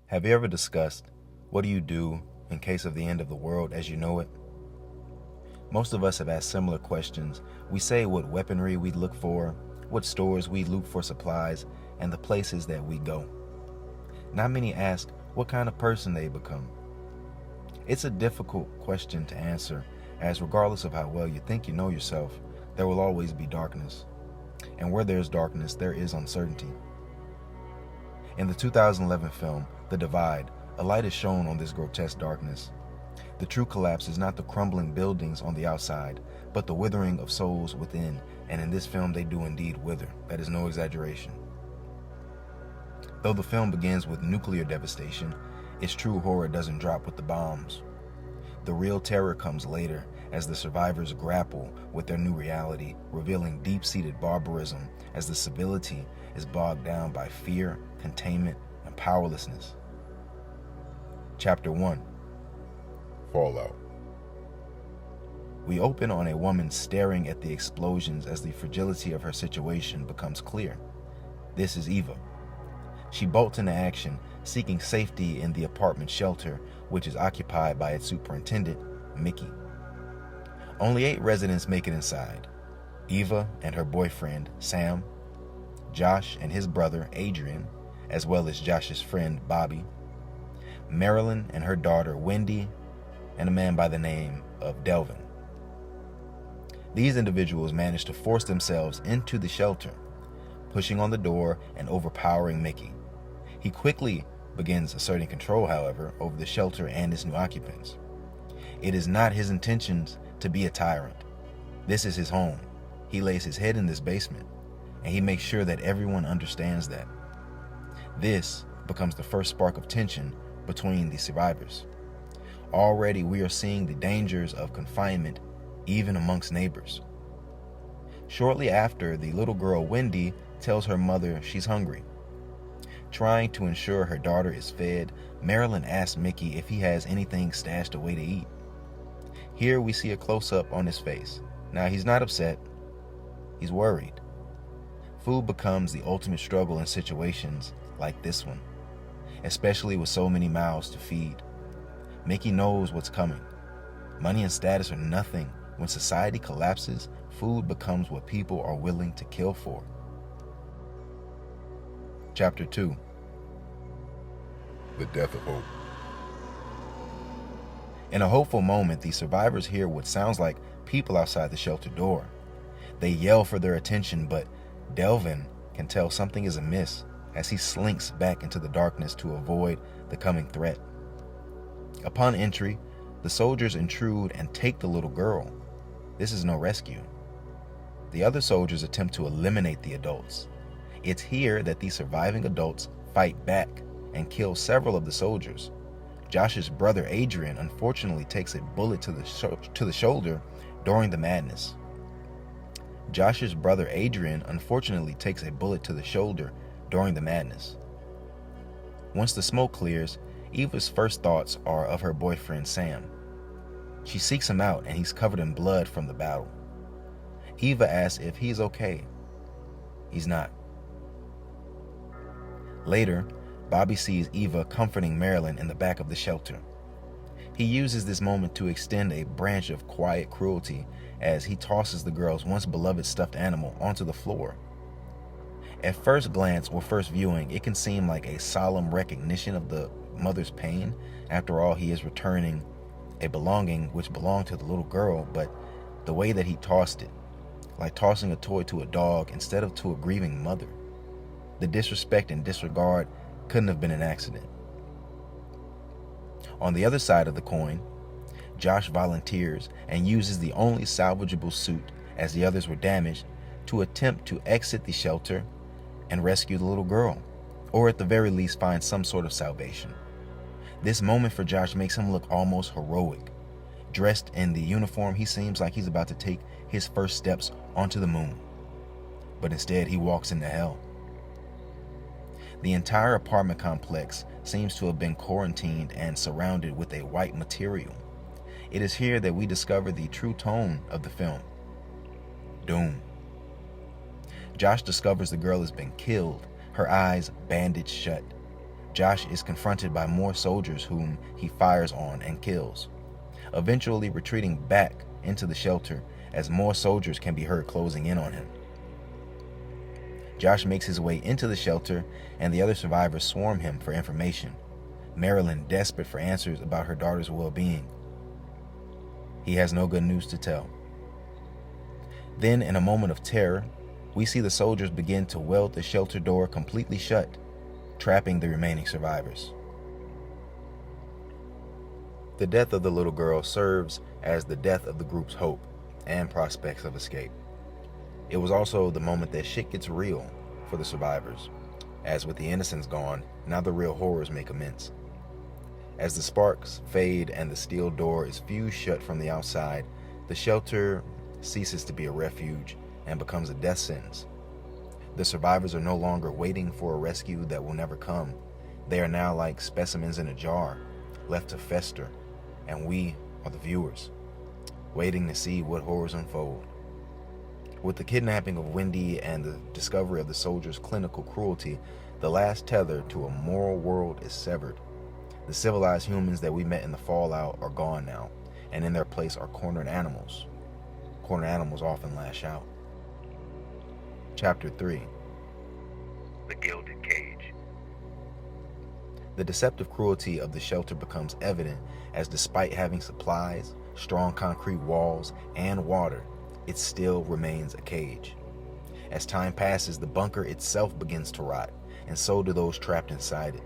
Have you ever discussed what do you do in case of the end of the world as you know it? Most of us have asked similar questions. We say what weaponry we'd look for, what stores we'd loot for supplies, and the places that we go. Not many ask what kind of person they become. It's a difficult question to answer, as regardless of how well you think you know yourself, there will always be darkness. And where there's darkness, there is uncertainty. In the 2011 film, The Divide, a light is shown on this grotesque darkness. The true collapse is not the crumbling buildings on the outside, but the withering of souls within, and in this film they do indeed wither. That is no exaggeration. Though the film begins with nuclear devastation, its true horror doesn't drop with the bombs. The real terror comes later, as the survivors grapple with their new reality, revealing deep-seated barbarism as the civility is bogged down by fear, containment, and powerlessness. Chapter 1. Fallout. We open on a woman staring at the explosions as the fragility of her situation becomes clear. This is Eva. She bolts into action, seeking safety in the apartment shelter, which is occupied by its superintendent, Mickey. Only 8 residents make it inside. Eva and her boyfriend, Sam, Josh and his brother, Adrian, as well as Josh's friend, Bobby, Marilyn and her daughter, Wendy, and a man by the name of Delvin. These individuals manage to force themselves into the shelter, pushing on the door and overpowering Mickey. He quickly begins asserting control, however, over the shelter and its new occupants. It is not his intentions to be a tyrant. This is his home. He lays his head in this basement, and he makes sure that everyone understands that. This becomes the first spark of tension between the survivors. Already we are seeing the dangers of confinement even amongst neighbors. Shortly after, the little girl Wendy tells her mother she's hungry. Trying to ensure her daughter is fed, Marilyn asks Mickey if he has anything stashed away to eat. Here we see a close-up on his face. Now he's not upset, he's worried. Food becomes the ultimate struggle in situations like this one, especially with so many mouths to feed. Mickey knows what's coming. Money and status are nothing. When society collapses, food becomes what people are willing to kill for. Chapter 2. The Death of Hope. In a hopeful moment, the survivors hear what sounds like people outside the shelter door. They yell for their attention, but Delvin can tell something is amiss as he slinks back into the darkness to avoid the coming threat. Upon entry, the soldiers intrude and take the little girl. This is no rescue. The other soldiers attempt to eliminate the adults. It's here that the surviving adults fight back and kill several of the soldiers. Josh's brother Adrian unfortunately takes a bullet to the shoulder during the madness. Once the smoke clears, Eva's first thoughts are of her boyfriend Sam. She seeks him out and he's covered in blood from the battle. Eva asks if he's okay. He's not. Later, Bobby sees Eva comforting Marilyn in the back of the shelter. He uses this moment to extend a branch of quiet cruelty as he tosses the girl's once beloved stuffed animal onto the floor. At first glance or first viewing, it can seem like a solemn recognition of the mother's pain. After all, he is returning a belonging which belonged to the little girl, but the way that he tossed it, like tossing a toy to a dog instead of to a grieving mother. The disrespect and disregard couldn't have been an accident. On the other side of the coin, Josh volunteers and uses the only salvageable suit, as the others were damaged, to attempt to exit the shelter and rescue the little girl, or at the very least find some sort of salvation. This moment for Josh makes him look almost heroic. Dressed in the uniform, he seems like he's about to take his first steps onto the moon. But instead, he walks into hell. The entire apartment complex seems to have been quarantined and surrounded with a white material. It is here that we discover the true tone of the film. Doom. Josh discovers the girl has been killed, her eyes bandaged shut. Josh is confronted by more soldiers whom he fires on and kills, eventually retreating back into the shelter as more soldiers can be heard closing in on him. Josh makes his way into the shelter, and the other survivors swarm him for information, Marilyn desperate for answers about her daughter's well-being. He has no good news to tell. Then, in a moment of terror, we see the soldiers begin to weld the shelter door completely shut, trapping the remaining survivors. The death of the little girl serves as the death of the group's hope and prospects of escape. It was also the moment that shit gets real for the survivors, as with the innocents gone, now the real horrors may commence. As the sparks fade and the steel door is fused shut from the outside, the shelter ceases to be a refuge and becomes a death sentence. The survivors are no longer waiting for a rescue that will never come. They are now like specimens in a jar, left to fester, and we are the viewers, waiting to see what horrors unfold. With the kidnapping of Wendy and the discovery of the soldiers' clinical cruelty, the last tether to a moral world is severed. The civilized humans that we met in the fallout are gone now, and in their place are cornered animals. Cornered animals often lash out. Chapter 3. The Gilded Cage. The deceptive cruelty of the shelter becomes evident as despite having supplies, strong concrete walls, and water, it still remains a cage. As time passes, the bunker itself begins to rot, and so do those trapped inside it.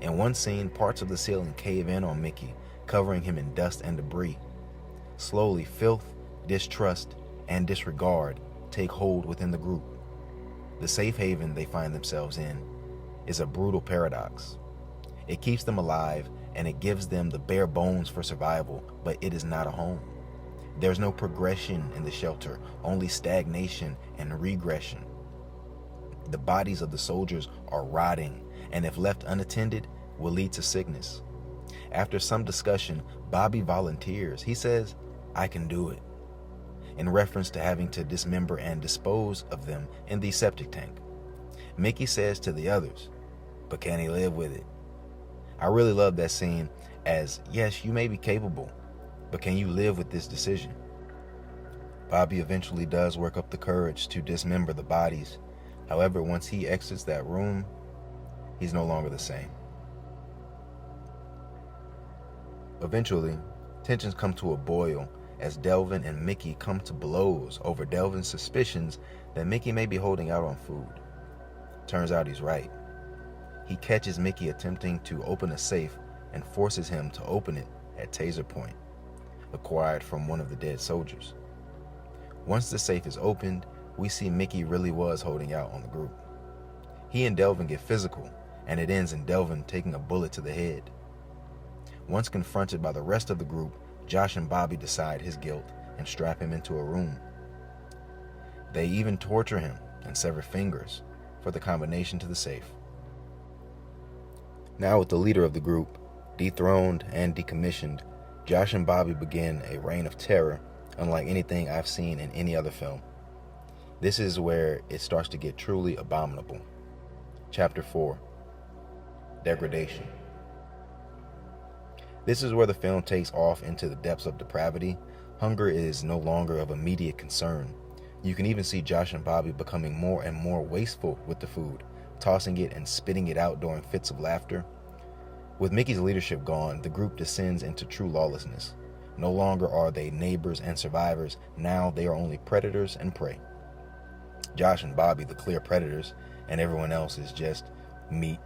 In one scene, parts of the ceiling cave in on Mickey, covering him in dust and debris. Slowly, filth, distrust, and disregard take hold within the group. The safe haven they find themselves in is a brutal paradox. It keeps them alive, and it gives them the bare bones for survival, but it is not a home. There's no progression in the shelter, only stagnation and regression. The bodies of the soldiers are rotting, and if left unattended, will lead to sickness. After some discussion, Bobby volunteers. He says, "I can do it," in reference to having to dismember and dispose of them in the septic tank. Mickey says to the others, "But can he live with it?" I really love that scene as, yes, you may be capable, but can you live with this decision? Bobby eventually does work up the courage to dismember the bodies. However, once he exits that room, he's no longer the same. Eventually, tensions come to a boil as Delvin and Mickey come to blows over Delvin's suspicions that Mickey may be holding out on food. Turns out he's right. He catches Mickey attempting to open a safe and forces him to open it at taser point, acquired from one of the dead soldiers. Once the safe is opened, we see Mickey really was holding out on the group. He and Delvin get physical, and it ends in Delvin taking a bullet to the head. Once confronted by the rest of the group, Josh and Bobby decide his guilt and strap him into a room. They even torture him and sever fingers for the combination to the safe. Now with the leader of the group dethroned and decommissioned, Josh and Bobby begin a reign of terror unlike anything I've seen in any other film. This is where it starts to get truly abominable. Chapter 4. Degradation. This is where the film takes off into the depths of depravity. Hunger is no longer of immediate concern. You can even see Josh and Bobby becoming more and more wasteful with the food, tossing it and spitting it out during fits of laughter. With Mickey's leadership gone, the group descends into true lawlessness. No longer are they neighbors and survivors, now they are only predators and prey. Josh and Bobby, the clear predators, and everyone else is just meat.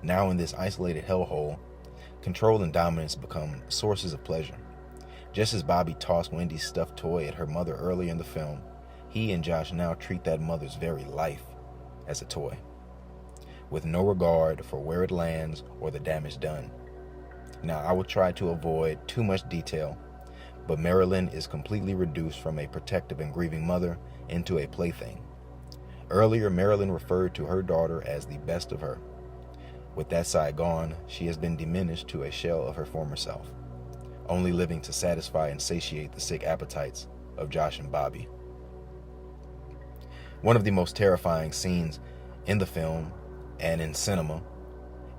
Now in this isolated hellhole, control and dominance become sources of pleasure. Just as Bobby tossed Wendy's stuffed toy at her mother earlier in the film, he and Josh now treat that mother's very life as a toy, with no regard for where it lands or the damage done. Now, I will try to avoid too much detail, but Marilyn is completely reduced from a protective and grieving mother into a plaything. Earlier, Marilyn referred to her daughter as the best of her. With that side gone, she has been diminished to a shell of her former self, only living to satisfy and satiate the sick appetites of Josh and Bobby. One of the most terrifying scenes in the film and in cinema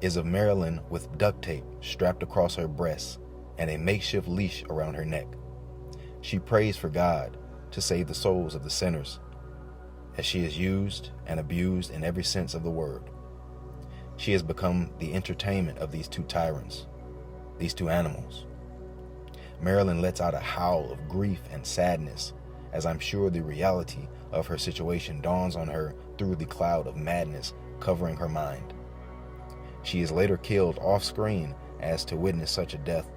is of Marilyn with duct tape strapped across her breasts and a makeshift leash around her neck. She prays for God to save the souls of the sinners, as she is used and abused in every sense of the word. She has become the entertainment of these two tyrants, these two animals. Marilyn lets out a howl of grief and sadness, as I'm sure the reality of her situation dawns on her through the cloud of madness covering her mind. She is later killed off-screen, as to witness such a death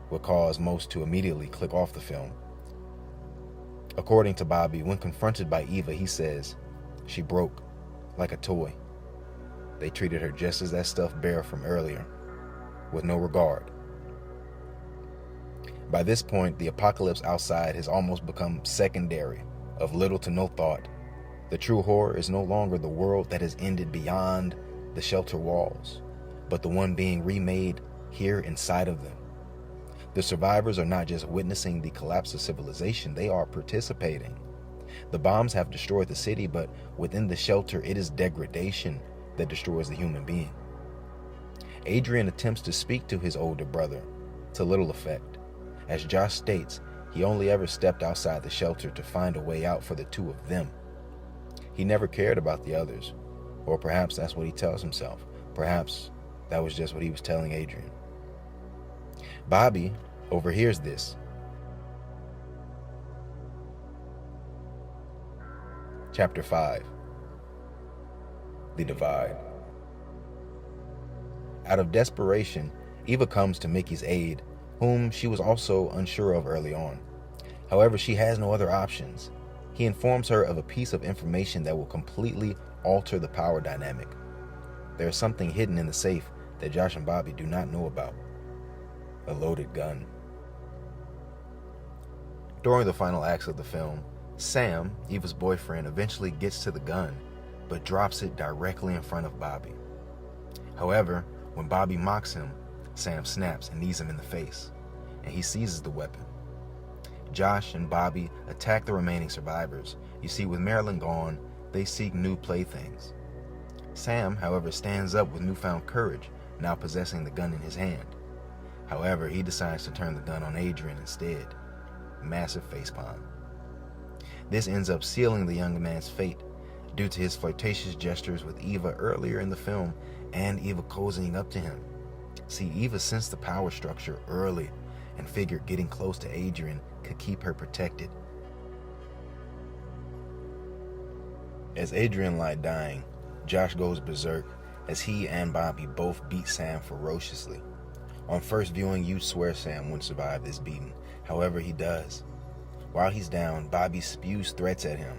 would cause most to immediately click off the film. According to Bobby, when confronted by Eva, he says, "She broke like a toy. They treated her just as that stuffed bear from earlier, with no regard." By this point, the apocalypse outside has almost become secondary, of little to no thought. The true horror is no longer the world that has ended beyond the shelter walls, but the one being remade here inside of them. The survivors are not just witnessing the collapse of civilization, they are participating. The bombs have destroyed the city, but within the shelter, it is degradation that destroys the human being. Adrian attempts to speak to his older brother, to little effect. As Josh states, he only ever stepped outside the shelter to find a way out for the two of them. He never cared about the others, or perhaps that's what he tells himself. Perhaps that was just what he was telling Adrian. Bobby overhears this. Chapter 5. The Divide. Out of desperation, Eva comes to Mickey's aid, whom she was also unsure of early on. However, she has no other options. He informs her of a piece of information that will completely alter the power dynamic. There is something hidden in the safe that Josh and Bobby do not know about. A loaded gun. During the final acts of the film, Sam, Eva's boyfriend, eventually gets to the gun, but drops it directly in front of Bobby. However, when Bobby mocks him, Sam snaps and knees him in the face, and he seizes the weapon. Josh and Bobby attack the remaining survivors. You see, with Marilyn gone, they seek new playthings. Sam, however, stands up with newfound courage, now possessing the gun in his hand. However, he decides to turn the gun on Adrian instead. Massive facepalm. This ends up sealing the young man's fate due to his flirtatious gestures with Eva earlier in the film and Eva cozying up to him. See, Eva sensed the power structure early and figured getting close to Adrian could keep her protected. As Adrian lies dying, Josh goes berserk as he and Bobby both beat Sam ferociously. On first viewing, you'd swear Sam wouldn't survive this beating. However, he does. While he's down, Bobby spews threats at him.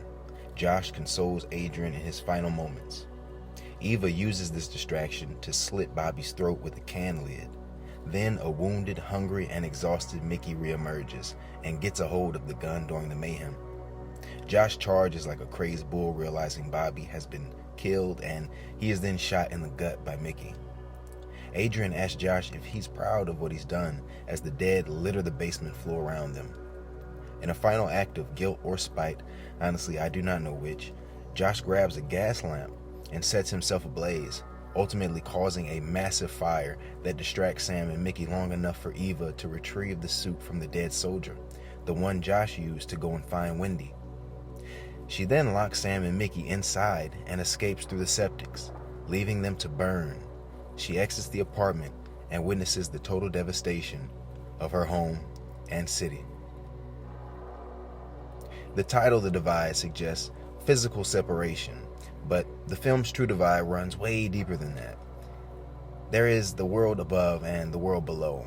Josh consoles Adrian in his final moments. Eva uses this distraction to slit Bobby's throat with a can lid. Then a wounded, hungry, and exhausted Mickey reemerges and gets a hold of the gun during the mayhem. Josh charges like a crazed bull, realizing Bobby has been killed, and he is then shot in the gut by Mickey. Adrian asks Josh if he's proud of what he's done, as the dead litter the basement floor around them. In a final act of guilt or spite, honestly I do not know which, Josh grabs a gas lamp and sets himself ablaze, ultimately causing a massive fire that distracts Sam and Mickey long enough for Eva to retrieve the suit from the dead soldier, the one Josh used to go and find Wendy. She then locks Sam and Mickey inside and escapes through the septics, leaving them to burn. She exits the apartment and witnesses the total devastation of her home and city. The title, The Divide, suggests physical separation, but the film's true divide runs way deeper than that. There is the world above and the world below.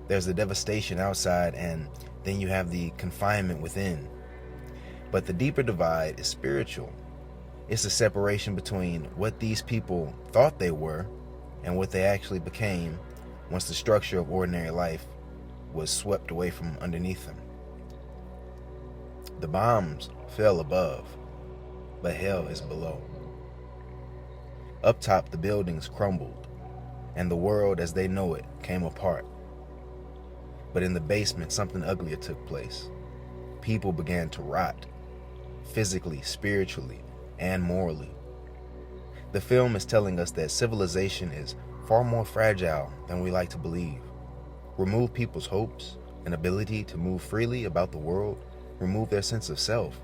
There's the devastation outside, and then you have the confinement within. But the deeper divide is spiritual. It's the separation between what these people thought they were and what they actually became once the structure of ordinary life was swept away from underneath them. The bombs fell above, but hell is below. Up top, the buildings crumbled, and the world as they know it came apart. But in the basement, something uglier took place. People began to rot, physically, spiritually, and morally. The film is telling us that civilization is far more fragile than we like to believe. Remove people's hopes and ability to move freely about the world, remove their sense of self,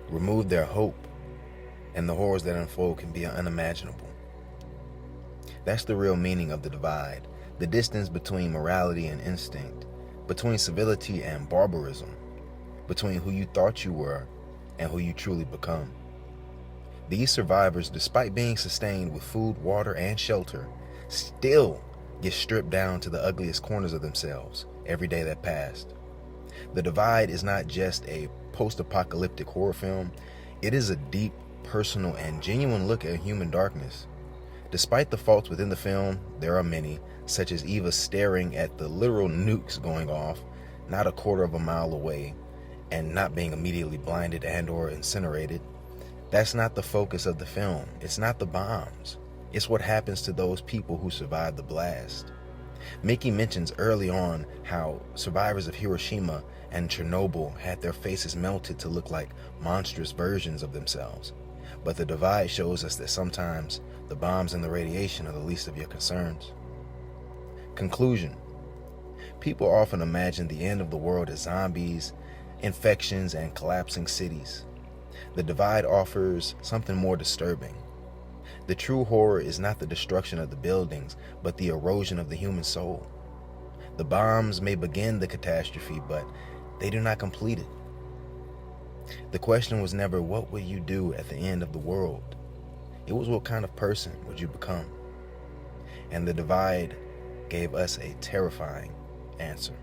remove their hope, and the horrors that unfold can be unimaginable. That's the real meaning of the divide, the distance between morality and instinct, between civility and barbarism, between who you thought you were and who you truly become. These survivors, despite being sustained with food, water, and shelter, still get stripped down to the ugliest corners of themselves every day that passed. The Divide is not just a post-apocalyptic horror film, it is a deep, personal, and genuine look at human darkness. Despite the faults within the film, there are many, such as Eva staring at the literal nukes going off, not a quarter of a mile away, and not being immediately blinded and/or incinerated. That's not the focus of the film. It's not the bombs. It's what happens to those people who survive the blast. Mickey mentions early on how survivors of Hiroshima and Chernobyl had their faces melted to look like monstrous versions of themselves. But the Divide shows us that sometimes the bombs and the radiation are the least of your concerns. Conclusion. People often imagine the end of the world as zombies, infections, and collapsing cities. The Divide offers something more disturbing. The true horror is not the destruction of the buildings, but the erosion of the human soul. The bombs may begin the catastrophe, but they do not complete it. The question was never, what will you do at the end of the world? It was, what kind of person would you become? And the Divide gave us a terrifying answer.